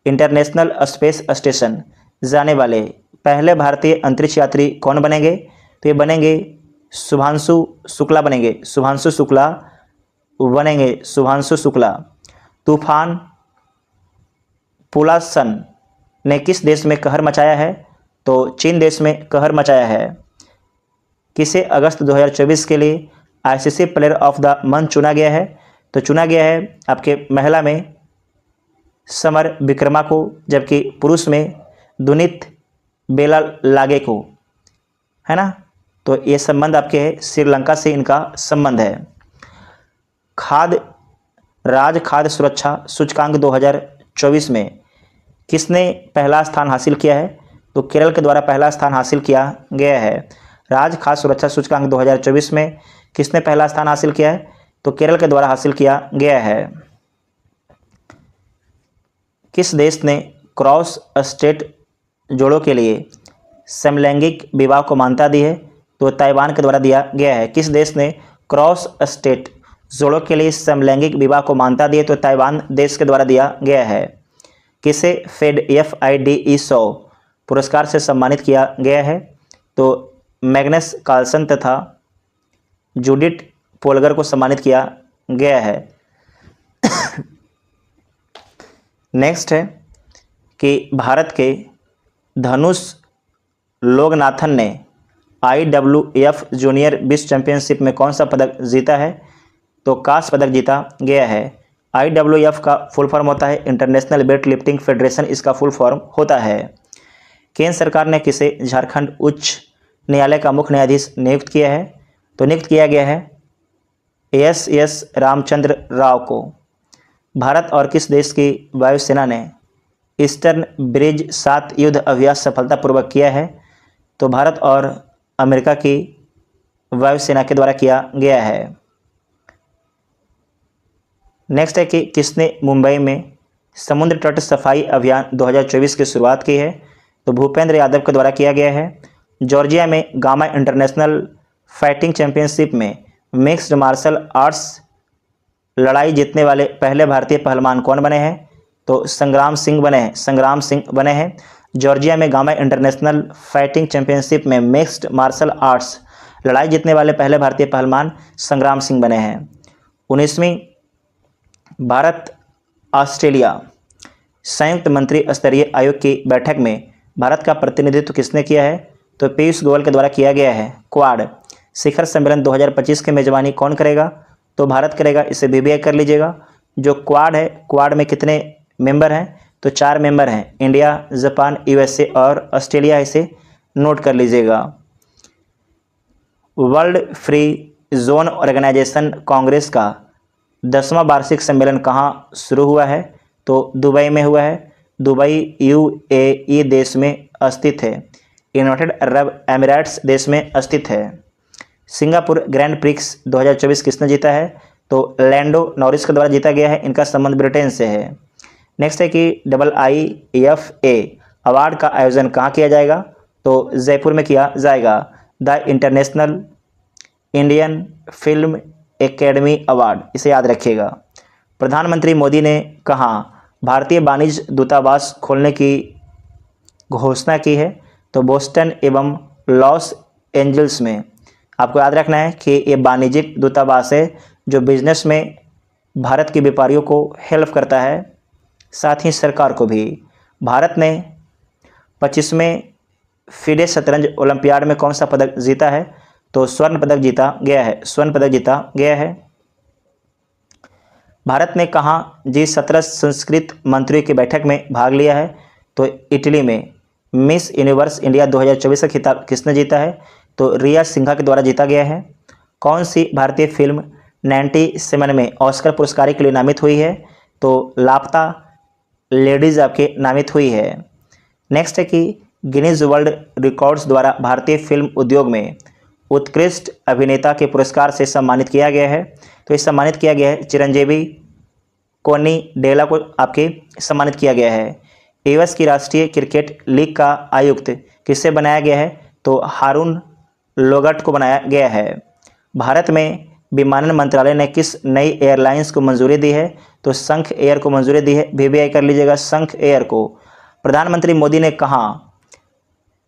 इंटरनेशनल स्पेस स्टेशन जाने वाले पहले भारतीय अंतरिक्ष यात्री कौन बनेंगे? तो ये बनेंगे शुभांशु शुक्ला। तूफान पुलासन ने किस देश में कहर मचाया है? तो चीन देश में कहर मचाया है। किसे अगस्त 2024 के लिए ICC player of the month चुना गया है? तो चुना गया है आपके महिला में समर विक्रमा को, जबकि पुरुष में दुनित बेलालागे को, है ना। तो ये संबंध आपके है श्रीलंका से, इनका संबंध है। खाद्य सुरक्षा सूचकांक 2024 में किसने पहला स्थान हासिल किया है? तो केरल के द्वारा पहला स्थान हासिल किया गया है। राज्य खाद्य सुरक्षा सूचकांक 2024 में किसने पहला स्थान हासिल किया है? तो केरल के द्वारा हासिल किया गया है। किस देश ने क्रॉस स्टेट जोड़ों के लिए समलैंगिक विवाह को मान्यता दी है? तो ताइवान के द्वारा दिया गया है। किस देश ने क्रॉस स्टेट जोड़ों के लिए समलैंगिक विवाह को मान्यता दी है? तो ताइवान देश के द्वारा दिया गया है। किसे FIDE 100 पुरस्कार से सम्मानित किया गया है? तो मैग्नस कार्लसन तथा जूडिथ पोलगर को सम्मानित किया गया है। नेक्स्ट है कि भारत के धनुष लोगनाथन ने IWF जूनियर विश्व चैंपियनशिप में कौन सा पदक जीता है? तो कांस्य पदक जीता गया है। IWF का फुल फॉर्म होता है इंटरनेशनल वेट लिफ्टिंग फेडरेशन, इसका फुल फॉर्म होता है। केंद्र सरकार ने किसे झारखंड उच्च न्यायालय का मुख्य न्यायाधीश नियुक्त किया है? तो नियुक्त किया गया है SS रामचंद्र राव को। भारत और किस देश की वायुसेना ने ईस्टर्न ब्रिज 7 युद्ध अभ्यास सफलतापूर्वक किया है? तो भारत और अमेरिका की वायुसेना के द्वारा किया गया है। नेक्स्ट है कि किसने मुंबई में समुद्र तट सफाई अभियान 2024 की शुरुआत की है? तो भूपेंद्र यादव के द्वारा किया गया है। जॉर्जिया में गामा इंटरनेशनल फाइटिंग चैंपियनशिप में मिक्स्ड मार्शल आर्ट्स लड़ाई जीतने वाले पहले भारतीय पहलवान कौन बने हैं? तो संग्राम सिंह बने हैं। जॉर्जिया में गामा इंटरनेशनल फाइटिंग चैंपियनशिप में मिक्स्ड मार्शल आर्ट्स लड़ाई जीतने वाले पहले भारतीय पहलवान संग्राम सिंह बने हैं। 19वीं भारत ऑस्ट्रेलिया संयुक्त मंत्री स्तरीय आयोग की बैठक में भारत का प्रतिनिधित्व किसने किया है? तो पीयूष गोयल के द्वारा किया गया है। क्वाड शिखर सम्मेलन 2025 की मेजबानी कौन करेगा? तो भारत करेगा, इसे VVI कर लीजिएगा। जो क्वाड है, क्वाड में कितने मेंबर हैं? तो 4 मेंबर हैं, इंडिया, जापान, USA और ऑस्ट्रेलिया, इसे नोट कर लीजिएगा। World Free Zone Organization Congress का 10वां वार्षिक सम्मेलन कहाँ शुरू हुआ है? तो दुबई में हुआ है। दुबई UAE देश में स्थित है। यूनाइटेड अरब एमिरेट्स देश में स्थित है। सिंगापुर ग्रैंड प्रिक्स 2024 किसने जीता है? तो लैंडो नॉरिस के द्वारा जीता गया है। इनका संबंध ब्रिटेन से है। नेक्स्ट है कि IIFA अवार्ड का आयोजन कहाँ किया जाएगा? तो जयपुर में किया जाएगा। The international Indian film academy award, इसे याद रखिएगा। प्रधानमंत्री मोदी ने कहा भारतीय वाणिज्य दूतावास खोलने की घोषणा की है? तो बोस्टन एवं लॉस एंजल्स में। आपको याद रखना है कि ये वाणिज्यिक दूतावास है जो बिजनेस में भारत के व्यापारियों को हेल्प करता है, साथ ही सरकार को भी। भारत ने 25वें FIDE शतरंज ओलंपियाड में कौन सा पदक जीता है? तो स्वर्ण पदक जीता गया है। स्वर्ण पदक जीता गया है। भारत ने कहाँ G17 संस्कृत मंत्रियों की बैठक में भाग लिया है? तो इटली में। मिस यूनिवर्स इंडिया 2024 का खिताब किसने जीता है? तो रिया सिंघा के द्वारा जीता गया है। कौन सी भारतीय फिल्म 97 में ऑस्कर पुरस्कार के लिए नामित हुई है? तो लापता लेडीज आपके नामित हुई है। नेक्स्ट है कि गिनीज वर्ल्ड रिकॉर्ड्स द्वारा भारतीय फिल्म उद्योग में उत्कृष्ट अभिनेता के पुरस्कार से सम्मानित किया गया है। तो इस सम्मानित किया गया है चिरंजीवी कोनिडेला को आपके सम्मानित किया गया है। US की राष्ट्रीय क्रिकेट लीग का आयुक्त किससे बनाया गया है? तो हारून लोगट को बनाया गया है। भारत में विमानन मंत्रालय ने किस नई एयरलाइंस को मंजूरी दी है? तो संख एयर को मंजूरी दी है। VVI कर लीजिएगा संख एयर को। प्रधानमंत्री मोदी ने कहाँ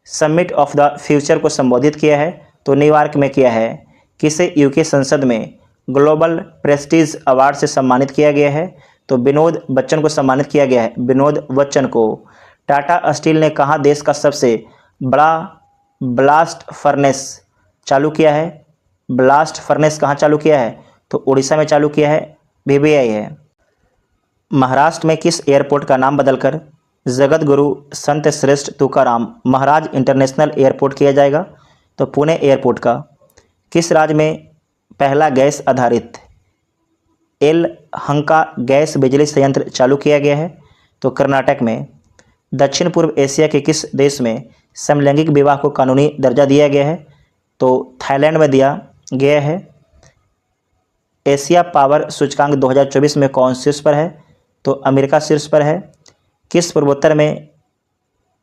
समिट ऑफ द फ्यूचर को संबोधित किया है? तो न्यूयॉर्क में किया है। किसे UK संसद में ग्लोबल प्रेस्टीज अवार्ड से सम्मानित किया गया है? तो विनोद बच्चन को सम्मानित किया गया है। विनोद बच्चन को। टाटा स्टील ने कहाँ देश का सबसे बड़ा ब्लास्ट फर्नेस चालू किया है? ब्लास्ट फर्नेस कहाँ चालू किया है? तो उड़ीसा में चालू किया है। VVI है। महाराष्ट्र में किस एयरपोर्ट का नाम बदलकर जगत गुरु संत श्रेष्ठ तुकाराम महाराज इंटरनेशनल एयरपोर्ट किया जाएगा? तो पुणे एयरपोर्ट का। किस राज्य में पहला गैस आधारित हंका गैस बिजली संयंत्र चालू किया गया है? तो कर्नाटक में। दक्षिण पूर्व एशिया के किस देश में समलैंगिक विवाह को कानूनी दर्जा दिया गया है? तो थाईलैंड में दिया गया है। एशिया पावर सूचकांक 2024 में कौन शीर्ष पर है? तो अमेरिका शीर्ष पर है। किस पूर्वोत्तर में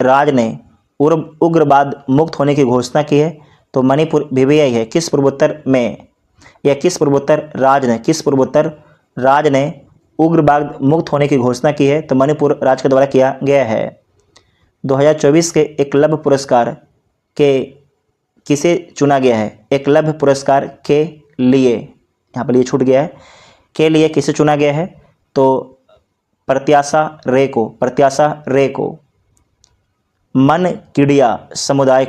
राज्य ने उग्रवाद मुक्त होने की घोषणा की है? तो मणिपुर। VVI है। किस पूर्वोत्तर में या किस पूर्वोत्तर राज्य ने उग्रवाद मुक्त होने की घोषणा की है? तो मणिपुर राज्य के द्वारा किया गया है। 2024 के एकलव्य पुरस्कार के किसे चुना गया है? एकलव्य पुरस्कार के लिए, यहाँ पर ये छूट गया है, के लिए किसे चुना गया है? तो प्रत्याशा रे को। मनकीड़िया समुदाय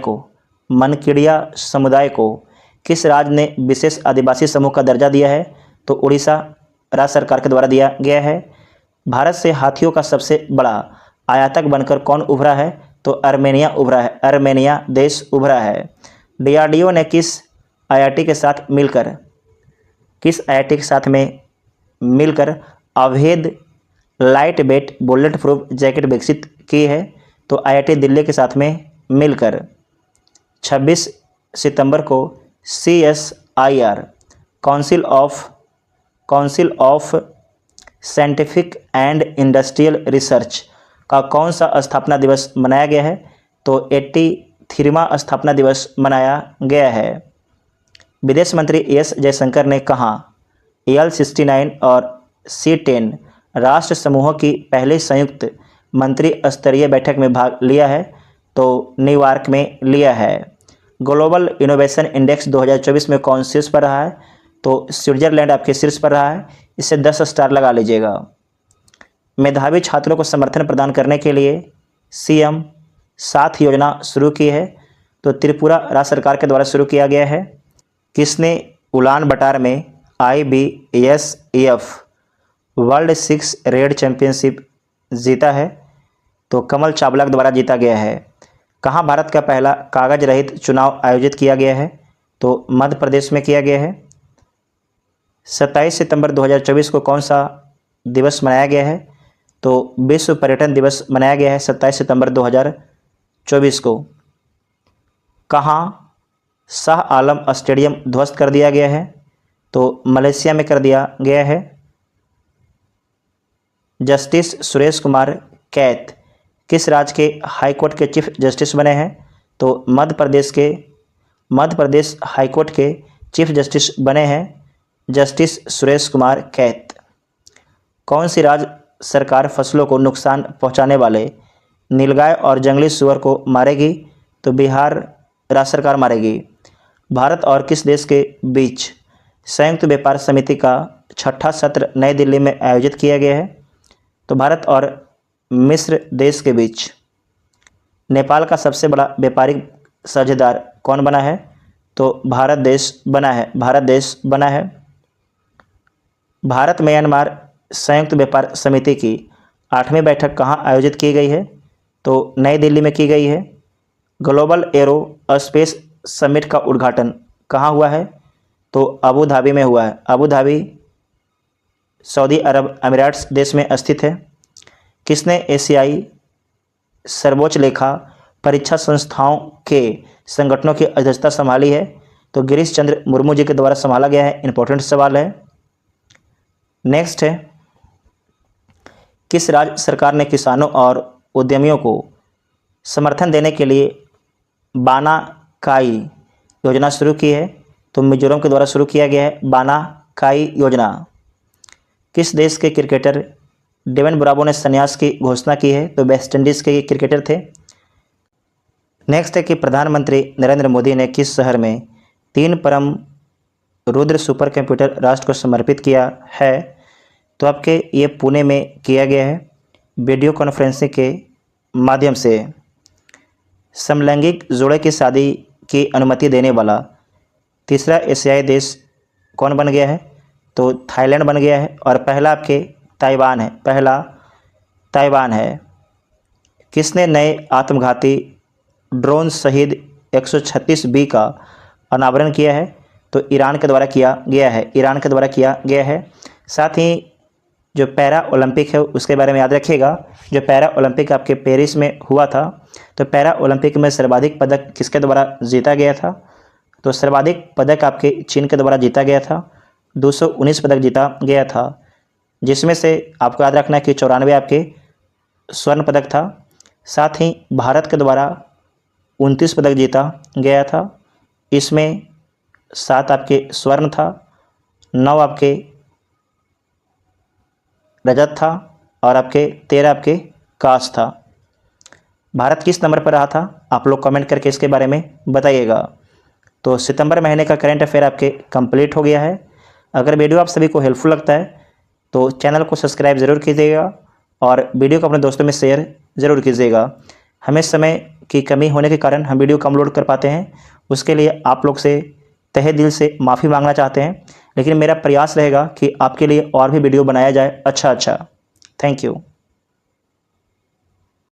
को किस राज्य ने विशेष आदिवासी समूह का दर्जा दिया है? तो उड़ीसा राज्य सरकार के द्वारा दिया गया है। भारत से हाथियों का सबसे बड़ा आयातक बनकर कौन उभरा है? तो अर्मेनिया देश उभरा है। DRDO ने किस IIT के साथ मिलकर अवैध light weight bullet proof jacket विकसित की है? तो IIT दिल्ली के साथ में मिलकर। 26 सितंबर को CSIR council of scientific and industrial research का कौन सा स्थापना दिवस मनाया गया है? तो 83वां स्थापना दिवस मनाया गया है। विदेश मंत्री S जयशंकर ने कहा EL69 और C10 राष्ट्र समूहों की पहली संयुक्त मंत्री स्तरीय बैठक में भाग लिया है? तो न्यूयॉर्क में लिया है। ग्लोबल इनोवेशन इंडेक्स 2024 में कौन शीर्ष पर रहा है? तो स्विट्जरलैंड आपके शीर्ष पर रहा है। इसे 10 स्टार लगा लीजिएगा। मेधावी छात्रों को समर्थन प्रदान करने के लिए CM 7 योजना शुरू की है? तो त्रिपुरा राज्य सरकार के द्वारा शुरू किया गया है। किसने उलान बटार में IBSF वर्ल्ड 6 रेड चैंपियनशिप जीता है? तो कमल चावला के द्वारा जीता गया है। कहाँ भारत का पहला कागज रहित चुनाव आयोजित किया गया है? तो मध्य प्रदेश में किया गया है। 27 सितंबर 2024 को कौन सा दिवस मनाया गया है? तो तो विश्व पर्यटन दिवस मनाया गया है 27 सितंबर 2024 को। कहाँ शाह आलम स्टेडियम ध्वस्त कर दिया गया है? तो मलेशिया में कर दिया गया है। जस्टिस सुरेश कुमार कैत किस राज्य के हाईकोर्ट के चीफ जस्टिस बने हैं? तो मध्य प्रदेश हाईकोर्ट के चीफ जस्टिस बने हैं जस्टिस सुरेश कुमार कैत। कौन सी राज्य सरकार फसलों को नुकसान पहुंचाने वाले नीलगाय और जंगली सूअर को मारेगी? तो बिहार राज्य सरकार मारेगी। भारत और किस देश के बीच संयुक्त व्यापार समिति का 6ठा सत्र नई दिल्ली में आयोजित किया गया है? तो भारत और मिस्र देश के बीच। नेपाल का सबसे बड़ा व्यापारिक साझेदार कौन बना है? तो भारत देश बना है। भारत म्यांमार संयुक्त व्यापार समिति की 8वीं बैठक कहाँ आयोजित की गई है? तो नई दिल्ली में की गई है। ग्लोबल एरो स्पेस समिट का उद्घाटन कहाँ हुआ है? तो अबू धाबी में हुआ है। अबू धाबी सऊदी अरब अमीरात देश में स्थित है। किसने एशियाई सर्वोच्च लेखा परीक्षा संस्थाओं के संगठनों की अध्यक्षता संभाली है? तो गिरीश चंद्र मुर्मू जी के द्वारा संभाला गया है। इंपॉर्टेंट सवाल है। नेक्स्ट है, किस राज्य सरकार ने किसानों और उद्यमियों को समर्थन देने के लिए बाना काई योजना शुरू की है? तो मिजोरम के द्वारा शुरू किया गया है बाना काई योजना। किस देश के क्रिकेटर डेवन ब्रावो ने संन्यास की घोषणा की है? तो वेस्ट इंडीज़ के क्रिकेटर थे। नेक्स्ट है कि प्रधानमंत्री नरेंद्र मोदी ने किस शहर में 3 परम रुद्र सुपर कंप्यूटर राष्ट्र को समर्पित किया है? तो आपके ये पुणे में किया गया है वीडियो कॉन्फ्रेंसिंग के माध्यम से। समलैंगिक जोड़े की शादी की अनुमति देने वाला तीसरा एशियाई देश कौन बन गया है? तो थाईलैंड बन गया है। और पहला आपके ताइवान है। किसने नए आत्मघाती ड्रोन शहीद 136B का अनावरण किया है? तो ईरान के द्वारा किया गया है। साथ ही जो पैरा ओलंपिक है उसके बारे में याद रखिएगा। जो पैरा ओलंपिक आपके पेरिस में हुआ था, तो पैरा ओलंपिक में सर्वाधिक पदक किसके द्वारा जीता गया था? तो सर्वाधिक पदक आपके चीन के द्वारा जीता गया था। 219 पदक जीता गया था, जिसमें से आपको याद रखना है कि 94 आपके स्वर्ण पदक था। साथ ही भारत के द्वारा 29 पदक जीता गया था। इसमें 7 आपके स्वर्ण था, 9 आपके रजत था और आपके 13 आपके कांस्य था। भारत किस नंबर पर रहा था? आप लोग कमेंट करके इसके बारे में बताइएगा। तो सितंबर महीने का करंट अफेयर आपके कंप्लीट हो गया है। अगर वीडियो आप सभी को हेल्पफुल लगता है तो चैनल को सब्सक्राइब ज़रूर कीजिएगा और वीडियो को अपने दोस्तों में शेयर ज़रूर कीजिएगा। हमें समय की कमी होने के कारण हम वीडियो कम लोड कर पाते हैं, उसके लिए आप लोग से तहे दिल से माफ़ी मांगना चाहते हैं। लेकिन मेरा प्रयास रहेगा कि आपके लिए और भी वीडियो बनाया जाए अच्छा। Thank you.